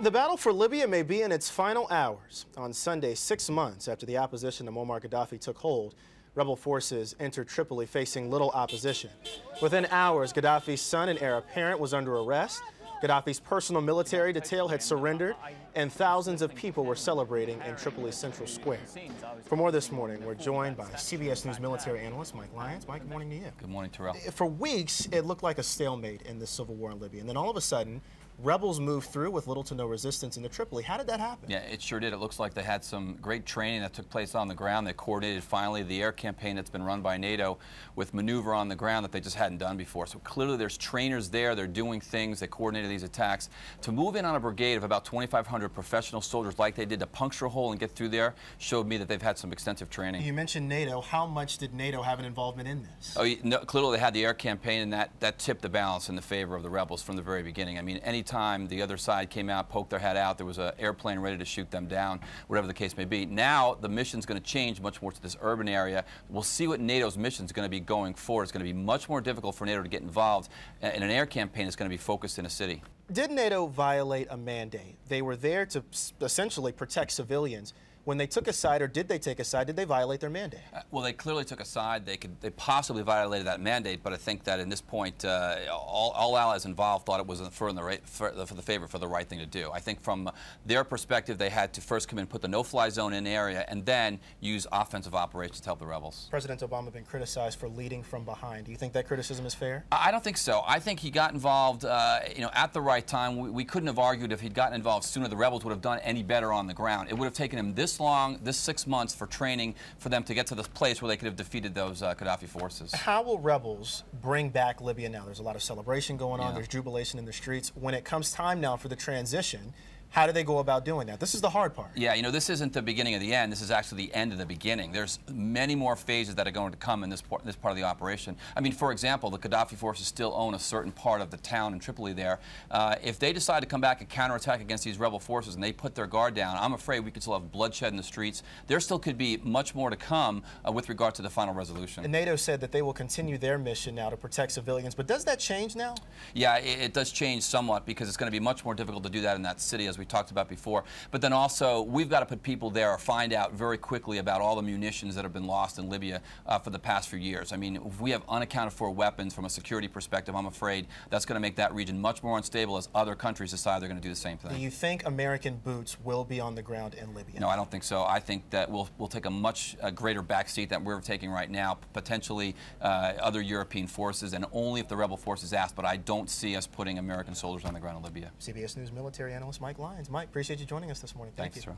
The battle for Libya may be in its final hours. On Sunday, 6 months after the opposition to Muammar Gaddafi took hold, rebel forces entered Tripoli facing little opposition. Within hours, Gaddafi's son and heir apparent was under arrest. Gaddafi's personal military detail had surrendered, and thousands of people were celebrating in Tripoli's central square. For more this morning, we're joined by CBS News military analyst Mike Lyons. Mike, good morning to you. Good morning, Terrell. For weeks, it looked like a stalemate in the civil war in Libya, and then all of a sudden, rebels moved through with little to no resistance into Tripoli. How did that happen? Yeah, it sure did. It looks like they had some great training that took place on the ground. They coordinated finally the air campaign that's been run by NATO with maneuver on the ground that they just hadn't done before. So clearly there's trainers there. They're doing things. They coordinated these attacks. To move in on a brigade of about 2,500 professional soldiers like they did to puncture a hole and get through there showed me that they've had some extensive training. You mentioned NATO. How much did NATO have an involvement in this? Oh, no, clearly they had the air campaign, and that tipped the balance in the favor of the rebels from the very beginning. I mean, anytime the other side came out, poked their head out, there was an airplane ready to shoot them down, whatever the case may be. Now the mission's going to change much more to this urban area. We'll see what NATO's mission is going to be going forward. It's going to be much more difficult for NATO to get involved in an air campaign that's going to be focused in a city. Did NATO violate a mandate? They were there to essentially protect civilians. When they took a side, or did they take a side, did they violate their mandate? Well, they clearly took a side. They possibly violated that mandate, but I think that in this point, all allies involved thought it was for the right thing to do. I think from their perspective, they had to first come in, put the no-fly zone in the area, and then use offensive operations to help the rebels. President Obama has been criticized for leading from behind. Do you think that criticism is fair? I don't think so. I think he got involved, at the right time. We couldn't have argued if he'd gotten involved sooner. The rebels would have done any better on the ground. It would have taken him this 6 months for training for them to get to this place where they could have defeated those Gaddafi forces. How will rebels bring back Libya now? There's a lot of celebration going on. Yeah. There's jubilation in the streets. When it comes time now for the transition, how do they go about doing that? This is the hard part. Yeah, this isn't the beginning of the end. This is actually the end of the beginning. There's many more phases that are going to come in this part of the operation. I mean, for example, the Gaddafi forces still own a certain part of the town in Tripoli there. If they decide to come back and counterattack against these rebel forces and they put their guard down, I'm afraid we could still have bloodshed in the streets. There still could be much more to come with regard to the final resolution. And NATO said that they will continue their mission now to protect civilians, but does that change now? Yeah, it does change somewhat because it's going to be much more difficult to do that in that city, as we talked about before. But then also, we've got to put people there or find out very quickly about all the munitions that have been lost in Libya for the past few years. I mean, if we have unaccounted for weapons from a security perspective, I'm afraid that's going to make that region much more unstable as other countries decide they're going to do the same thing. Do you think American boots will be on the ground in Libya? No, I don't think so. I think that we'll take a much greater backseat than we're taking right now, potentially other European forces, and only if the rebel forces ask, but I don't see us putting American soldiers on the ground in Libya. CBS News military analyst Mike Lyons. Mike, appreciate you joining us this morning. Thank you. Thanks, Drew.